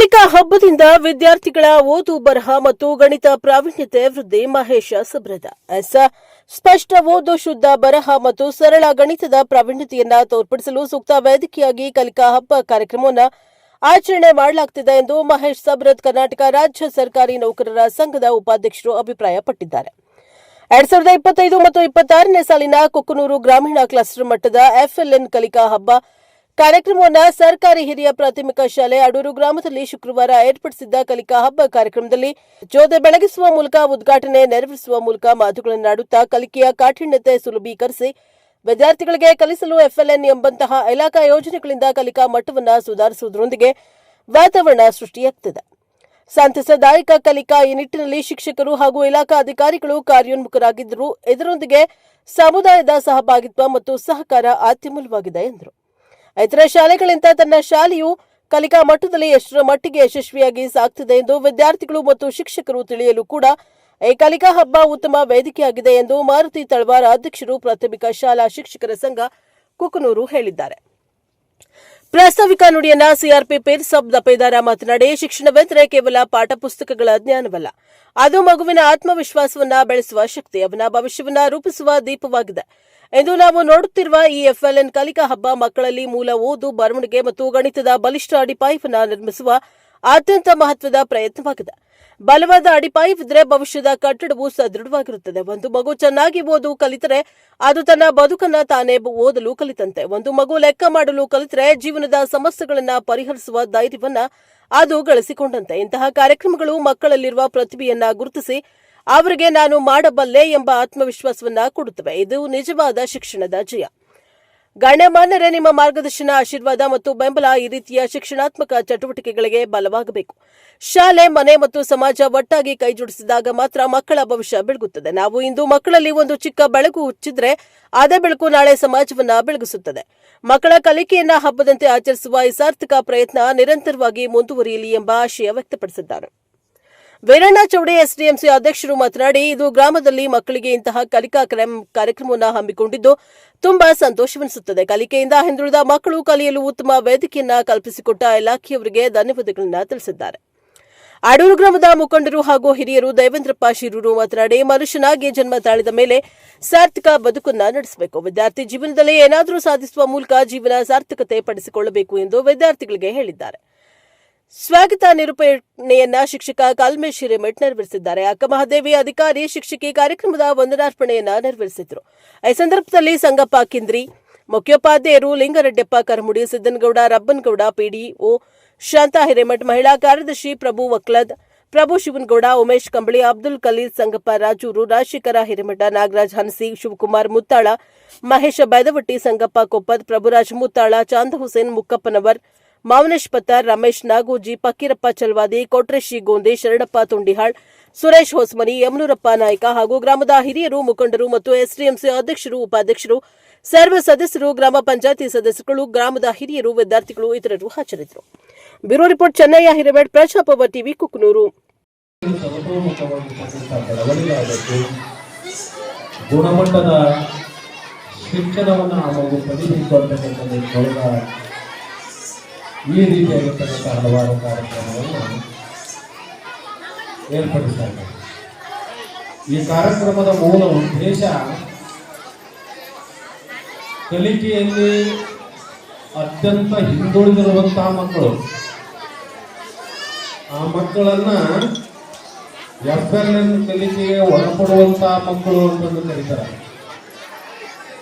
ಕಲಿಕಾ ಹಬ್ಬದಿಂದ ವಿದ್ಯಾರ್ಥಿಗಳ ಓದು ಬರಹ ಮತ್ತು ಗಣಿತ ಪ್ರಾವೀಣ್ಯತೆ ವೃದ್ಧಿ. ಮಹೇಶ ಸಬ್ರದ ಸ್ಪಷ್ಟ ಓದು, ಶುದ್ಧ ಬರಹ ಮತ್ತು ಸರಳ ಗಣಿತದ ಪ್ರಾವೀಣ್ಯತೆಯನ್ನು ತೋರ್ಪಡಿಸಲು ಸೂಕ್ತ ವೇದಿಕೆಯಾಗಿ ಕಲಿಕಾ ಹಬ್ಬ ಕಾರ್ಯಕ್ರಮವನ್ನು ಆಚರಣೆ ಮಾಡಲಾಗುತ್ತಿದೆ ಎಂದು ಮಹೇಶ್ ಸಬ್ರದ್ ಕರ್ನಾಟಕ ರಾಜ್ಯ ಸರ್ಕಾರಿ ನೌಕರರ ಸಂಘದ ಉಪಾಧ್ಯಕ್ಷರು ಅಭಿಪ್ರಾಯಪಟ್ಟಿದ್ದಾರೆ. 2025 ಮತ್ತು 26ನೇ ಸಾಲಿನ ಕುಕ್ಕನೂರು ಗ್ರಾಮೀಣ ಕ್ಲಸ್ಟರ್ ಮಟ್ಟದ ಎಫ್ಎಲ್ಎನ್ ಕಲಿಕಾ ಹಬ್ಬ ಕಾರ್ಯಕ್ರಮವನ್ನು ಸರ್ಕಾರಿ ಹಿರಿಯ ಪ್ರಾಥಮಿಕ ಶಾಲೆ ಅಡೂರು ಗ್ರಾಮದಲ್ಲಿ ಶುಕ್ರವಾರ ಏರ್ಪಡಿಸಿದ್ದ ಕಲಿಕಾ ಹಬ್ಬ ಕಾರ್ಯಕ್ರಮದಲ್ಲಿ ಜ್ಯೋತಿ ಬೆಳಗಿಸುವ ಮೂಲಕ ಉದ್ಘಾಟನೆ ನೆರವೇರಿಸುವ ಮೂಲಕ ಮಾತುಗಳನ್ನಾಡುತ್ತಾ ಕಲಿಕೆಯ ಕಾಠಿಣ್ಯತೆ ಸುಲಭೀಕರಿಸಿ ವಿದ್ಯಾರ್ಥಿಗಳಿಗೆ ಕಲಿಸಲು ಎಫ್ಎಲ್ಎನ್ ಎಂಬಂತಹ ಇಲಾಖಾ ಯೋಜನೆಗಳಿಂದ ಕಲಿಕಾ ಮಟ್ಟವನ್ನು ಸುಧಾರಿಸುವುದರೊಂದಿಗೆ ವಾತಾವರಣ ಸೃಷ್ಟಿಯಾಗುತ್ತಿದೆ. ಸಂತಸದಾಯಕ ಕಲಿಕಾ ಈ ನಿಟ್ಟಿನಲ್ಲಿ ಶಿಕ್ಷಕರು ಹಾಗೂ ಇಲಾಖಾ ಅಧಿಕಾರಿಗಳು ಕಾರ್ಯೋನ್ಮುಖರಾಗಿದ್ದರು. ಇದರೊಂದಿಗೆ ಸಮುದಾಯದ ಸಹಭಾಗಿತ್ವ ಮತ್ತು ಸಹಕಾರ ಅತ್ಯಮೂಲ್ಯವಾಗಿದೆ ಎಂದರು. ಇತರ ಶಾಲೆಗಳಿಂದ ತನ್ನ ಶಾಲೆಯು ಕಲಿಕಾ ಮಟ್ಟದಲ್ಲಿ ಎಷ್ಟರ ಮಟ್ಟಿಗೆ ಯಶಸ್ವಿಯಾಗಿ ಸಾಗುತ್ತಿದೆ ಎಂದು ವಿದ್ಯಾರ್ಥಿಗಳು ಮತ್ತು ಶಿಕ್ಷಕರು ತಿಳಿಯಲು ಕೂಡ ಈ ಕಲಿಕಾ ಹಬ್ಬ ಉತ್ತಮ ವೇದಿಕೆಯಾಗಿದೆ ಎಂದು ಮಾರುತಿ ತಳವಾರ ಅಧ್ಯಕ್ಷರು ಪ್ರಾಥಮಿಕ ಶಾಲಾ ಶಿಕ್ಷಕರ ಸಂಘ ಕುಕನೂರು ಹೇಳಿದ್ದಾರೆ. ಪ್ರಾಸ್ತಾವಿಕ ನುಡಿಯನ್ನ ಸಿಆರ್ಪಿ ಪೀರ್ಸಾಬ್ ದಪೇದಾರ ಮಾತನಾಡಿ, ಶಿಕ್ಷಣವೆಂದರೆ ಕೇವಲ ಪಾಠ ಪುಸ್ತಕಗಳ ಜ್ಞಾನವಲ್ಲ, ಅದು ಮಗುವಿನ ಆತ್ಮವಿಶ್ವಾಸವನ್ನ ಬೆಳೆಸುವ ಶಕ್ತಿ, ಅವನ ಭವಿಷ್ಯವನ್ನ ರೂಪಿಸುವ ದೀಪವಾಗಿದೆ. ಎಂದು ನಾವು ನೋಡುತ್ತಿರುವ ಈ ಎಫ್ಎಲ್ಎನ್ ಕಲಿಕಾ ಹಬ್ಬ ಮಕ್ಕಳಲ್ಲಿ ಮೂಲ ಓದು, ಬರವಣಿಗೆ ಮತ್ತು ಗಣಿತದ ಬಲಿಷ್ಠ ಅಡಿಪಾಯವನ್ನು ನಿರ್ಮಿಸುವ ಅತ್ಯಂತ ಮಹತ್ವದ ಪ್ರಯತ್ನವಾಗಿದೆ. ಬಲವಾದ ಅಡಿಪಾಯವಿದ್ದರೆ ಭವಿಷ್ಯದ ಕಟ್ಟಡವು ಸದೃಢವಾಗಿರುತ್ತದೆ. ಒಂದು ಮಗು ಚೆನ್ನಾಗಿ ಓದು ಕಲಿತರೆ ಅದು ತನ್ನ ಬದುಕನ್ನು ತಾನೇ ಓದಲು ಕಲಿತಂತೆ. ಒಂದು ಮಗು ಲೆಕ್ಕ ಮಾಡಲು ಕಲಿತರೆ ಜೀವನದ ಸಮಸ್ಯೆಗಳನ್ನು ಪರಿಹರಿಸುವ ಧೈರ್ಯವನ್ನ ಅದು ಗಳಿಸಿಕೊಂಡಂತೆ. ಇಂತಹ ಕಾರ್ಯಕ್ರಮಗಳು ಮಕ್ಕಳಲ್ಲಿರುವ ಪ್ರತಿಭೆಯನ್ನ ಗುರುತಿಸಿ ಅವರಿಗೆ ನಾನು ಮಾಡಬಲ್ಲೆ ಎಂಬ ಆತ್ಮವಿಶ್ವಾಸವನ್ನ ಕೊಡುತ್ತವೆ. ಇದು ನಿಜವಾದ ಶಿಕ್ಷಣದ ಜಯ. ಗಣ್ಯಮಾನ್ಯರೇ, ನಿಮ್ಮ ಮಾರ್ಗದರ್ಶನ, ಆಶೀರ್ವಾದ ಮತ್ತು ಬೆಂಬಲ ಈ ರೀತಿಯ ಶಿಕ್ಷಣಾತ್ಮಕ ಚಟುವಟಿಕೆಗಳಿಗೆ ಬಲವಾಗಬೇಕು. ಶಾಲೆ, ಮನೆ ಮತ್ತು ಸಮಾಜ ಒಟ್ಟಾಗಿ ಕೈಜೋಡಿಸಿದಾಗ ಮಾತ್ರ ಮಕ್ಕಳ ಭವಿಷ್ಯ ಬೆಳಗುತ್ತದೆ. ನಾವು ಇಂದು ಮಕ್ಕಳಲ್ಲಿ ಒಂದು ಚಿಕ್ಕ ಬೆಳಕು ಹುಚ್ಚಿದ್ರೆ ಅದೇ ಬೆಳಕು ನಾಳೆ ಸಮಾಜವನ್ನ ಬೆಳಗಿಸುತ್ತದೆ. ಮಕ್ಕಳ ಕಲಿಕೆಯನ್ನ ಹಬ್ಬದಂತೆ ಆಚರಿಸುವ ಈ ಸಾರ್ಥಕ ಪ್ರಯತ್ನ ನಿರಂತರವಾಗಿ ಮುಂದುವರಿಯಲಿ ಎಂಬ ಆಶಯ ವ್ಯಕ್ತಪಡಿಸಿದ್ದಾರೆ. ವೀರಣ್ಣ ಚೌಡೆ ಎಸ್ಡಿಎಂಸಿ ಅಧ್ಯಕ್ಷರು ಮಾತನಾಡಿ, ಇದು ಗ್ರಾಮದಲ್ಲಿ ಮಕ್ಕಳಿಗೆ ಇಂತಹ ಕಲಿಕಾ ಕಾರ್ಯಕ್ರಮವನ್ನು ಹಮ್ಮಿಕೊಂಡಿದ್ದು ತುಂಬಾ ಸಂತೋಷವೆನಿಸುತ್ತದೆ. ಕಲಿಕೆಯಿಂದ ಹಿಂದುಳಿದ ಮಕ್ಕಳು ಕಲಿಯಲು ಉತ್ತಮ ವೇದಿಕೆಯನ್ನ ಕಲ್ಪಿಸಿಕೊಟ್ಟ ಇಲಾಖೆಯವರಿಗೆ ಧನ್ಯವಾದಗಳನ್ನು ತಿಳಿಸಿದ್ದಾರೆ. ಅಡೂರು ಗ್ರಾಮದ ಮುಖಂಡರು ಹಾಗೂ ಹಿರಿಯರು ದೇವೇಂದ್ರಪ್ಪ ಶಿರೂರು ಮಾತನಾಡಿ, ಮನುಷ್ಯನಾಗಿ ಜನ್ಮ ತಾಳಿದ ಮೇಲೆ ಸಾರ್ಥಕ ಬದುಕನ್ನ ನಡೆಸಬೇಕು. ವಿದ್ಯಾರ್ಥಿ ಜೀವನದಲ್ಲಿ ಏನಾದರೂ ಸಾಧಿಸುವ ಮೂಲಕ ಜೀವನ ಸಾರ್ಥಕತೆ ಪಡಿಸಿಕೊಳ್ಳಬೇಕು ಎಂದು ವಿದ್ಯಾರ್ಥಿಗಳಿಗೆ ಹೇಳಿದ್ದಾರೆ. ಸ್ವಾಗತ ನಿರೂಪಣೆಯನ್ನ ಶಿಕ್ಷಕ ಕಲ್ಮೇಶ್ ಹಿರೇಮಠ್ ನೆರವೇರಿಸಿದ್ದಾರೆ. ಅಕ್ಕಮಹಾದೇವಿ ಅಧಿಕಾರಿ ಶಿಕ್ಷಕಿ ಕಾರ್ಯಕ್ರಮದ ವಂದನಾರ್ಪಣೆಯನ್ನ ನೆರವೇರಿಸಿದರು. ಈ ಸಂದರ್ಭದಲ್ಲಿ ಸಂಗಪ್ಪ ಕಿಂದ್ರಿ, ಮುಖ್ಯೋಪಾಧ್ಯಾಯರು ಲಿಂಗರೆಡ್ಡಪ್ಪ ಕರಮುಡಿ, ಸಿದ್ದನಗೌಡ ರಬ್ಬನಗೌಡ, ಪಿಡಿಒ ಶಾಂತಾ ಹಿರೇಮಠ್, ಮಹಿಳಾ ಕಾರ್ಯದರ್ಶಿ ಪ್ರಭು ವಕ್ಲದ್, ಪ್ರಭು ಶಿವನಗೌಡ, ಉಮೇಶ್ ಕಂಬಳಿ, ಅಬ್ದುಲ್ ಕಲೀಲ್, ಸಂಗಪ್ಪ ರಾಜೂರು, ರಾಜಶೇಖರ ಹಿರೇಮಠ, ನಾಗರಾಜ್ ಹನಸಿ, ಶಿವಕುಮಾರ್ ಮುತ್ತಾಳ, ಮಹೇಶ ಬೈದವಟ್ಟಿ, ಸಂಗಪ್ಪ ಕೊಪ್ಪದ್, ಪ್ರಭುರಾಜ್ ಮುತ್ತಾಳ, ಚಾಂದ ಹುಸೇನ್ ಮುಕ್ಕಪ್ಪನವರ್, ಮಾವನೇಶ್ ಪತ್ತಾರ್, ರಮೇಶ್ ನಾಗೋಜಿ, ಫಕೀರಪ್ಪ ಚಲ್ವಾದಿ, ಕೊಟ್ರೇಶಿ ಗೋಂದೆ, ಶರಣಪ್ಪ ತುಂಡಿಹಾಳ್, ಸುರೇಶ್ ಹೊಸಮನಿ, ಯಮನೂರಪ್ಪ ನಾಯ್ಕ ಹಾಗೂ ಗ್ರಾಮದ ಹಿರಿಯರು, ಮುಖಂಡರು ಮತ್ತು ಎಸ್ಡಿಎಂಸಿ ಅಧ್ಯಕ್ಷರು, ಉಪಾಧ್ಯಕ್ಷರು, ಸರ್ವ ಸದಸ್ಯರು, ಗ್ರಾಮ ಪಂಚಾಯತಿ ಸದಸ್ಯರುಗಳು, ಗ್ರಾಮದ ಹಿರಿಯರು, ವಿದ್ಯಾರ್ಥಿಗಳು ಇತರರು ಹಾಜರಿದ್ದರು. Bureau report, Chennayya Hiremath, Prajaprabha TV, Kukkanur. ಗುಣಮಟ್ಟದ ಶಿಕ್ಷಣವನ್ನು ನಾವು ಈ ರೀತಿಯಾಗಿರ್ತಕ್ಕಂಥ ಹಲವಾರು ಕಾರ್ಯಕ್ರಮಗಳನ್ನು ಏರ್ಪಡಿಸ್ತಾ ಇದ್ದಾರೆ. ಈ ಕಾರ್ಯಕ್ರಮದ ಮೂಲ ಉದ್ದೇಶ ಕಲಿಕೆಯಲ್ಲಿ ಅತ್ಯಂತ ಹಿಂದುಳಿದಿರುವಂತಹ ಮಕ್ಕಳು, ಆ ಮಕ್ಕಳನ್ನ ಎಫ್ಎಲ್ಎನ್ ಕಲಿಕೆಗೆ ಒಳಪಡುವಂತಹ ಮಕ್ಕಳು ಅಂತಂದು ಕರೀತಾರೆ.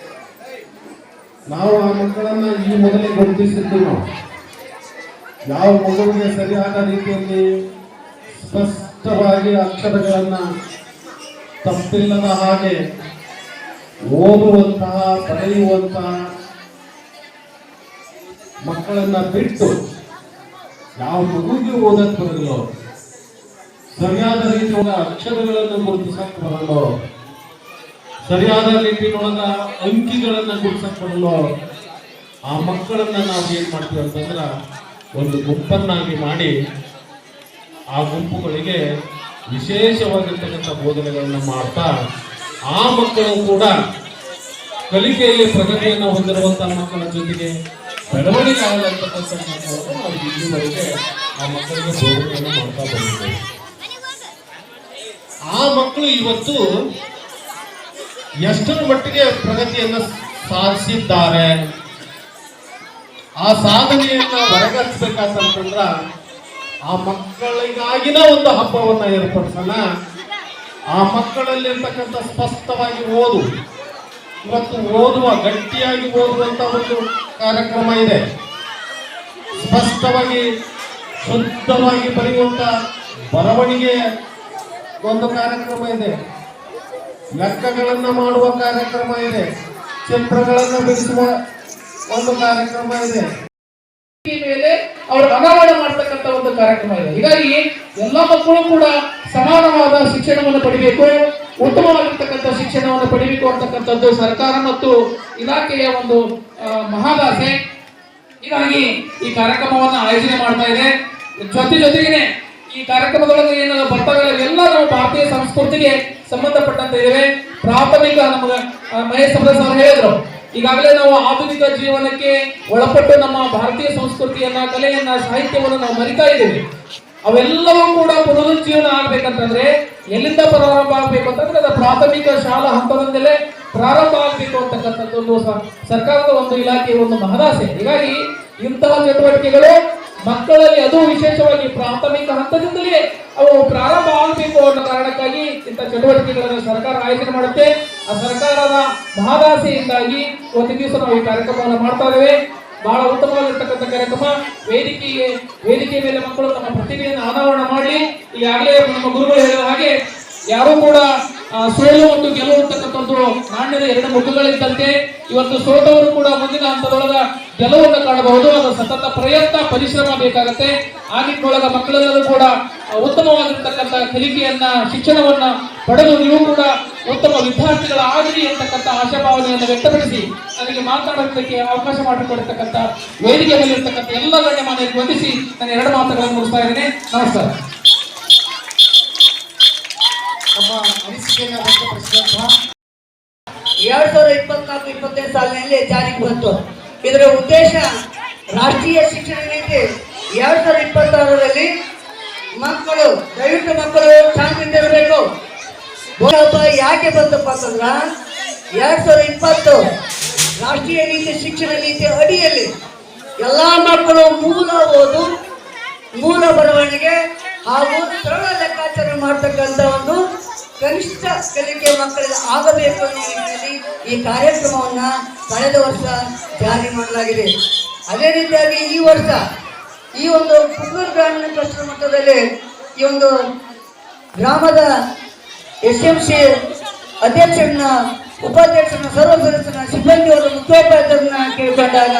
ನಾವು ಆ ಮಕ್ಕಳನ್ನ ಈ ಮೊದಲೇ ಗುರುತಿಸಿದ್ದು. ನಾವು ಯಾವ ಮಗುವಿಗೆ ಸರಿಯಾದ ರೀತಿಯಲ್ಲಿ ಸ್ಪಷ್ಟವಾಗಿ ಅಕ್ಷರಗಳನ್ನ ತಪ್ಪಿಲ್ಲದ ಹಾಗೆ ಓದುವಂತಹ, ಬರೆಯುವಂತಹ ಮಕ್ಕಳನ್ನ ಬಿಟ್ಟು ಯಾವ ಮಗುವಿಗೆ ಓದಕ್ಕೆ ಬರಲು, ಸರಿಯಾದ ರೀತಿಯ ಅಕ್ಷರಗಳನ್ನು ಗುರುತಿಸಕ್ಕೆ ಬರಲು, ಸರಿಯಾದ ರೀತಿಯೊಳಗ ಅಂಕಿಗಳನ್ನ ಗುರುತಿಸಕ್ಕೆ ಬರಲು, ಆ ಮಕ್ಕಳನ್ನ ನಾವು ಏನ್ ಮಾಡ್ತೀವಿ ಅಂತಂದ್ರೆ ಒಂದು ಗುಂಪನ್ನಾಗಿ ಮಾಡಿ ಆ ಗುಂಪುಗಳಿಗೆ ವಿಶೇಷವಾಗಿರ್ತಕ್ಕಂಥ ಬೋಧನೆಗಳನ್ನು ಮಾಡ್ತಾ ಆ ಮಕ್ಕಳು ಕೂಡ ಕಲಿಕೆಯಲ್ಲಿ ಪ್ರಗತಿಯನ್ನು ಹೊಂದಿರುವಂತಹ ಮಕ್ಕಳ ಜೊತೆಗೆ ಬೆಳವಣಿಗೆ ಆಗತಕ್ಕಂಥ ನಾವು ಇಲ್ಲಿವರೆಗೆ ಆ ಮಕ್ಕಳಿಗೆ ಬೋಧನೆಯನ್ನು ಮಾಡ್ತಾ ಬಂದಿದ್ದೇವೆ. ಆ ಮಕ್ಕಳು ಇವತ್ತು ಎಷ್ಟರ ಮಟ್ಟಿಗೆ ಪ್ರಗತಿಯನ್ನು ಸಾಧಿಸಿದ್ದಾರೆ, ಆ ಸಾಧನೆಯನ್ನ ಹೊರಗಚ್ಚಬೇಕಂತಂದ್ರ ಆ ಮಕ್ಕಳಿಗಾಗಿನ ಒಂದು ಹಬ್ಬವನ್ನ ಏರ್ಪಡಿಸೋಣ. ಆ ಮಕ್ಕಳಲ್ಲಿರ್ತಕ್ಕಂಥ ಸ್ಪಷ್ಟವಾಗಿ ಓದು, ಇವತ್ತು ಓದುವ ಗಟ್ಟಿಯಾಗಿ ಓದುವಂತ ಒಂದು ಕಾರ್ಯಕ್ರಮ ಇದೆ. ಸ್ಪಷ್ಟವಾಗಿ ಶುದ್ಧವಾಗಿ ಬರೆಯುವಂತ ಬರವಣಿಗೆ ಒಂದು ಕಾರ್ಯಕ್ರಮ ಇದೆ, ಲೆಕ್ಕಗಳನ್ನ ಮಾಡುವ ಕಾರ್ಯಕ್ರಮ ಇದೆ, ಚಿತ್ರಗಳನ್ನು ಬಿಡಿಸುವ ಒಂದು ಕಾರ್ಯಕ್ರಮ ಇದೆ, ಮೇಲೆ ಅವರು ಅನಾವರಣ ಮಾಡ್ತಕ್ಕಂಥ ಒಂದು ಕಾರ್ಯಕ್ರಮ ಇದೆ. ಹೀಗಾಗಿ ಎಲ್ಲ ಮಕ್ಕಳು ಕೂಡ ಸಮಾನವಾದ ಶಿಕ್ಷಣವನ್ನು ಪಡಿಬೇಕು, ಉತ್ತಮವಾಗಿರ್ತಕ್ಕಂಥ ಶಿಕ್ಷಣವನ್ನು ಪಡಿಬೇಕು ಅಂತಕ್ಕಂಥದ್ದು ಸರ್ಕಾರ ಮತ್ತು ಇಲಾಖೆಯ ಒಂದು ಮಹಾದಾಸೆ. ಹೀಗಾಗಿ ಈ ಕಾರ್ಯಕ್ರಮವನ್ನು ಆಯೋಜನೆ ಮಾಡ್ತಾ ಇದೆ. ಜೊತೆಗೇನೆ ಈ ಕಾರ್ಯಕ್ರಮದೊಳಗೆ ಏನು ಬರ್ತಾವೆ ಎಲ್ಲ ನಾವು ಭಾರತೀಯ ಸಂಸ್ಕೃತಿಗೆ ಸಂಬಂಧಪಟ್ಟಂತೆ ಇವೆ. ಪ್ರಾಥಮಿಕ ನಮಗೆ ಮಹೇಶ್ ಸಬ್ರಸ್ ಅವರು ಹೇಳಿದ್ರು, ಈಗಾಗಲೇ ನಾವು ಆಧುನಿಕ ಜೀವನಕ್ಕೆ ಒಳಪಟ್ಟು ನಮ್ಮ ಭಾರತೀಯ ಸಂಸ್ಕೃತಿಯನ್ನ, ಕಲೆಯನ್ನ, ಸಾಹಿತ್ಯವನ್ನು ನಾವು ಮರಿತಾ ಇದ್ದೇವೆ. ಅವೆಲ್ಲವೂ ಕೂಡ ಪುನರುಜ್ಜೀವನ ಆಗ್ಬೇಕಂತಂದ್ರೆ ಎಲ್ಲಿಂದ ಪ್ರಾರಂಭ ಆಗ್ಬೇಕು ಅಂತಂದ್ರೆ ಅದು ಪ್ರಾಥಮಿಕ ಶಾಲಾ ಹಂತದಿಂದಲೇ ಪ್ರಾರಂಭ ಆಗ್ಬೇಕು ಅಂತಕ್ಕಂಥದ್ದು ಒಂದು ಸರ್ಕಾರದ ಒಂದು ಇಲಾಖೆಯ ಒಂದು ಮಹದಾಸೆ. ಹೀಗಾಗಿ ಇಂತಹ ಚಟುವಟಿಕೆಗಳು ಮಕ್ಕಳಲ್ಲಿ ಅದು ವಿಶೇಷವಾಗಿ ಪ್ರಾಥಮಿಕ ಹಂತದಿಂದಲೇ ಅವು ಪ್ರಾರಂಭ ಆಗಬೇಕು ಅನ್ನೋ ಕಾರಣಕ್ಕಾಗಿ ಇಂಥ ಚಟುವಟಿಕೆಗಳನ್ನು ಸರ್ಕಾರ ಆಯೋಜನೆ ಮಾಡುತ್ತೆ. ಆ ಸರ್ಕಾರದ ಮಹದಾಸೆಯಿಂದಾಗಿ ಒಂದು ದಿವಸ ನಾವು ಈ ಕಾರ್ಯಕ್ರಮವನ್ನು ಮಾಡ್ತಾ ಇದ್ದೇವೆ. ಬಹಳ ಉತ್ತಮವಾಗಿರ್ತಕ್ಕಂಥ ಕಾರ್ಯಕ್ರಮ. ವೇದಿಕೆ ಮೇಲೆ ಮಕ್ಕಳು ತಮ್ಮ ಪ್ರತಿಭೆಯನ್ನು ಅನಾವರಣ ಮಾಡಲಿ. ಈಗಾಗಲೇ ನಮ್ಮ ಗುರುಗಳು ಹೇಳಿದ ಹಾಗೆ ಯಾರು ಕೂಡ ಸೋಲು ಮತ್ತು ಗೆಲುವು ಅಂತಕ್ಕಂಥದ್ದು ನಾಣ್ಯದ ಎರಡು ಮುಖಗಳಿದ್ದಂತೆ ಇವತ್ತು ಸೋತವರು ಕೂಡ ಮುಂದಿನ ಹಂತದೊಳಗ ಗೆಲುವನ್ನು ಕಾಣಬಹುದು. ಅದು ಸತತ ಪ್ರಯತ್ನ, ಪರಿಶ್ರಮ ಬೇಕಾಗತ್ತೆ. ಆ ನಿಟ್ಟಿನೊಳಗ ಮಕ್ಕಳೆಲ್ಲರೂ ಕೂಡ ಉತ್ತಮವಾಗಿರ್ತಕ್ಕಂಥ ಕಲಿಕೆಯನ್ನ, ಶಿಕ್ಷಣವನ್ನ ಪಡೆದು ನೀವು ಕೂಡ ಉತ್ತಮ ವಿದ್ಯಾರ್ಥಿಗಳಾಗಲಿ ಅಂತಕ್ಕಂಥ ಆಶಾಭಾವನೆಯನ್ನು ವ್ಯಕ್ತಪಡಿಸಿ ನನಗೆ ಮಾತನಾಡೋದಕ್ಕೆ ಅವಕಾಶ ಮಾಡಿಕೊಡ್ತಕ್ಕಂಥ ವೇದಿಕೆ ಮೇಲೆ ಇರ್ತಕ್ಕಂಥ ಎಲ್ಲ ಗಣ್ಯಮಾನ್ಯರಿಗೆ ವಂದಿಸಿ ನಾನು ಎರಡು ಮಾತುಗಳನ್ನು ಮುಗಿಸ್ತಾ ಇದ್ದೇನೆ. ನಮಸ್ಕಾರ. ನಮ್ಮ ಅನಿಸಿಕೆಯನ್ನು ವ್ಯಕ್ತಪಡಿಸಿದಂತಹ 2024-25 ಸಾಲಿನಲ್ಲಿ ಜಾರಿಗೆ ಬಂತು. ಇದರ ಉದ್ದೇಶ ರಾಷ್ಟ್ರೀಯ ಶಿಕ್ಷಣ ನೀತಿ 2026ರಲ್ಲಿ ಮಕ್ಕಳು, ದಯವಿಟ್ಟು ಮಕ್ಕಳು ಶಾಂತಿಯಿಂದ ಇರಬೇಕು. ಯಾಕೆ ಬಂತಪ್ಪ ಅಂತಂದ್ರ 2020 ರಾಷ್ಟ್ರೀಯ ನೀತಿ ಶಿಕ್ಷಣ ನೀತಿ ಅಡಿಯಲ್ಲಿ ಎಲ್ಲಾ ಮಕ್ಕಳು ಮೂಲ ಓದು, ಮೂಲ ಬರವಣಿಗೆ ಹಾಗೂ ಸರಳ ಲೆಕ್ಕಾಚಾರ ಮಾಡತಕ್ಕಂಥ ಒಂದು ಕನಿಷ್ಠ ಕಲಿಕೆ ಮಕ್ಕಳಿಗೆ ಆಗಬೇಕು ಅನ್ನೋ ನಿಟ್ಟಿನಲ್ಲಿ ಈ ಕಾರ್ಯಕ್ರಮವನ್ನ ಕಳೆದ ವರ್ಷ ಜಾರಿ ಮಾಡಲಾಗಿದೆ. ಅದೇ ರೀತಿಯಾಗಿ ಈ ವರ್ಷ ಈ ಒಂದು ಪುತ್ತೂರು ಗ್ರಾಮೀಣ ಕ್ಲಸ್ಟರ್ ಮಟ್ಟದಲ್ಲಿ ಈ ಒಂದು ಗ್ರಾಮದ SMC ಅಧ್ಯಕ್ಷರನ್ನ, ಉಪಾಧ್ಯಕ್ಷರನ್ನ, ಸರ್ವ ಸದಸ್ಯರನ್ನ, ಸಿಬ್ಬಂದಿಯವರ ಮುಖ್ಯೋಪಾಧ್ಯಾಯರನ್ನ ಕೇಳ್ಕೊಂಡಾಗ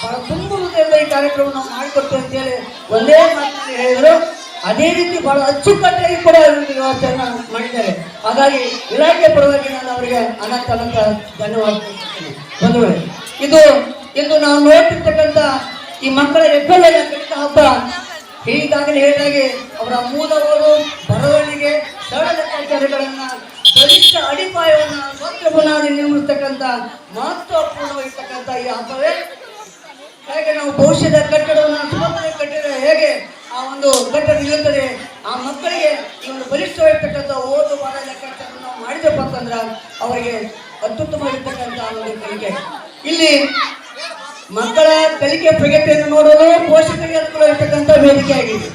ಬಹಳ ತುಂಬ ಹೃದಯದ ಈ ಕಾರ್ಯಕ್ರಮವನ್ನು ಮಾಡಿಕೊಡ್ತೇವೆ ಅಂತೇಳಿ ಒಂದೇ ಮಾತಿನಲ್ಲಿ ಹೇಳಿದರು. ಅದೇ ರೀತಿ ಬಹಳ ಅಚ್ಚುಕಟ್ಟಾಗಿ ಕೂಡ ವ್ಯವಸ್ಥೆಯನ್ನು ಮಾಡಿದ್ದಾರೆ. ಹಾಗಾಗಿ ಇಲಾಖೆ ಪರವಾಗಿ ನಾನು ಅವರಿಗೆ ಅನಂತ ಧನ್ಯವಾದ ಬಂಧುಗಳೇ. ಇಂದು ನಾವು ನೋಡ್ತಿರ್ತಕ್ಕಂಥ ಈ ಮಕ್ಕಳ ಹೆಬ್ಬೆಲ್ಲ ಕಲಿತ ಹಬ್ಬ ಈಗಾಗಲೇ ಹೇಳಿದಾಗೆ ಅವರ ಮೂಲ ಓದು, ಬರವಣಿಗೆ, ಸರಳ ಲೆಕ್ಕಾಚಾರಗಳನ್ನ, ಬಲಿಷ್ಠ ಅಡಿಪಾಯವನ್ನು ಸ್ವಂತ ಬುನಾದಿ ನಿರ್ಮಿಸ್ತಕ್ಕಂಥ ಮಹತ್ವಪೂರ್ಣವಾಗಿರ್ತಕ್ಕಂಥ ಈ ಹಬ್ಬವೇ. ಹೇಗೆ ನಾವು ಭವಿಷ್ಯದ ಕಟ್ಟಡವನ್ನು ಸುಮಂತವಾಗಿ ಕಟ್ಟಿದರೆ ಹೇಗೆ ಆ ಒಂದು ಕಟ್ಟಡ ನಿಲ್ಲುತ್ತದೆ, ಆ ಮಕ್ಕಳಿಗೆ ಈ ಒಂದು ಬಲಿಷ್ಠವಾಗಿರ್ತಕ್ಕಂಥ ಓದು, ಬರ, ಲೆಕ್ಕಾಚಾರ ನಾವು ಮಾಡಿದಪ್ಪ ಅಂತಂದ್ರೆ ಅವರಿಗೆ ಅತ್ಯುತ್ತಮವಾಗಿರ್ತಕ್ಕಂಥ ಒಂದು ಕಲಿಕೆ. ಇಲ್ಲಿ ಮಕ್ಕಳ ಕಲಿಕೆ ಪ್ರಗತಿಯನ್ನು ನೋಡಲು ಪೋಷಕರಿಗೆ ಅನುಕೂಲವಾಗಿರ್ತಕ್ಕಂಥ ವೇದಿಕೆ ಆಗಿದೆ.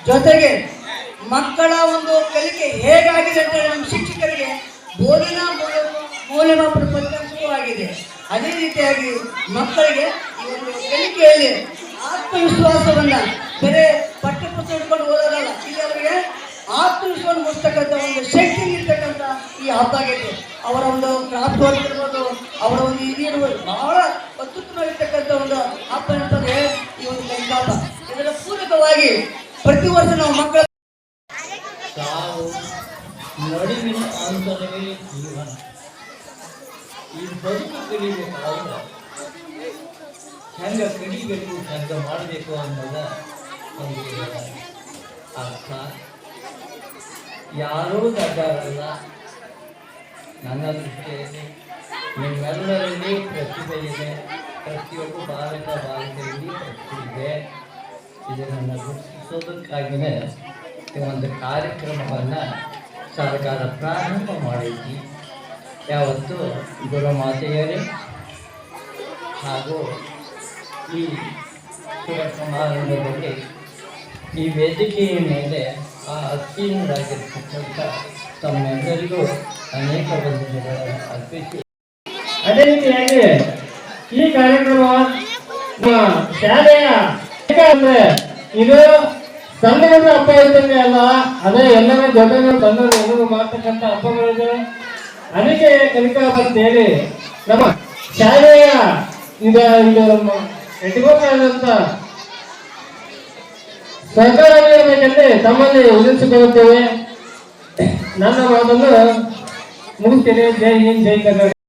ಜೊತೆಗೆ ಮಕ್ಕಳ ಒಂದು ಕಲಿಕೆ ಹೇಗಾಗಿದೆ ಅಂತ ನಮ್ಮ ಶಿಕ್ಷಕರಿಗೆ ಬೋಧನಾ ಮೌಲ್ಯಮಾಪನ ಫಲಿತಾಂಶವೂ ಆಗಿದೆ. ಅದೇ ರೀತಿಯಾಗಿ ಮಕ್ಕಳಿಗೆ ಈ ಒಂದು ಕಲಿಕೆಯಲ್ಲಿ ಆತ್ಮವಿಶ್ವಾಸವನ್ನ ಬರೇ ಪಠ್ಯಪುಸ್ತಕ ಇಟ್ಕೊಂಡು ಓದೋದಲ್ಲ, ಇಲ್ಲಿ ಅವರಿಗೆ ಆತ್ಮವಿಶ್ವಾಸ ಮೂಡಿಸ್ತಕ್ಕಂಥ ಒಂದು ಶಕ್ತಿ ಇರ್ತಕ್ಕಂಥ ಈ ಹಬ್ಬ ಆಗೈತೆ. ಅವರ ಒಂದು ಕ್ರಾಫ್ಟ್ ವರ್ಕ್ ಇರ್ಬೋದು, ಅವರ ಒಂದು ಇದಿರ್ಬೋದು, ಬಹಳ ಅತ್ಯುತ್ತಮವಾಗಿರ್ತಕ್ಕಂಥ ಒಂದು ಹಬ್ಬ ಅಂತಂದ್ರೆ ಈ ಒಂದು ಕಲಿಕಾ ಹಬ್ಬ. ಇದರ ಪೂರಕವಾಗಿ ಪ್ರತಿ ವರ್ಷ ನಾವು ಮಕ್ಕಳ ನಡುವಿನ ಆಂತರವೇ ಜೀವನ. ಈ ಬದುಕು ಕಲಿಬೇಕಾದ್ರೆ ಹೆಂಗ ಕಲಿಬೇಕು, ಹೆಂಗ ಮಾಡಬೇಕು ಅನ್ನೋದ ಒಂದು ಅರ್ಥ. ಯಾರೂ ದಡ್ಡರಲ್ಲ. ನನ್ನ ದೃಷ್ಟಿಯಲ್ಲಿ ನಿಮ್ಮೆಲ್ಲರಲ್ಲಿ ಪ್ರತಿಭೆ ಇದೆ. ಪ್ರತಿಯೊಬ್ಬ ಬಾಲಕ ಬಾಲಕರಿಗೆ ಇದೆ. ಇದನ್ನು ಗುರುತಿಸೋದಕ್ಕಾಗಿಯೇ ಈ ಒಂದು ಕಾರ್ಯಕ್ರಮವನ್ನು ಸರ್ಕಾರ ಪ್ರಾರಂಭ ಮಾಡೈತಿ. ಯಾವತ್ತು ಗುರುಮಾತೆಯರೇ ಹಾಗೂ ಈ ಶುಭ ಸಮಾರಂಭದಲ್ಲಿ ಈ ವೇದಿಕೆಯ ಮೇಲೆ ಆ ಅತ್ಯುನ್ನರಾಗಿರ್ತಕ್ಕಂಥ ತಮ್ಮೆಲ್ಲರಿಗೂ ಅನೇಕ ವಂದನೆಗಳನ್ನು ಅರ್ಪಿಸಿ, ಅದೇ ರೀತಿಯಾಗಿ ಈ ಕಾರ್ಯಕ್ರಮ ಶಾಲೆಯ ಅಂದ್ರೆ ಇದು ಸಣ್ಣಗಳ ಹಬ್ಬ ಇದ್ದಂಗೆ ಅಲ್ಲ, ಅದೇ ಎಲ್ಲರೂ ದೊಡ್ಡವರು ಸಣ್ಣವರು ಎಲ್ಲರೂ ಮಾಡ್ತಕ್ಕಂಥ ಹಬ್ಬಗಳಿದೆ. ಅದಕ್ಕೆ ಕಲಿಕಾ ಹಬ್ಬ ಅಂತ ಹೇಳಿ ನಮ್ಮ ಶಾಲೆಯ ಇದು ನಮ್ಮ ಎಟುಕೋಟಾದಂತ ಸಹಕಾರ ನೀಡಬೇಕೆಂದು ತಮ್ಮಲ್ಲಿ ವಿಧಿಸಿಕೊಳ್ಳುತ್ತೇವೆ. ನನ್ನ ಮಾತನ್ನು ಮುಗಿಸ್ತೇನೆ. ಜೈ ಹಿಂದ್, ಜೈ ಕರ್ನಾಟಕ.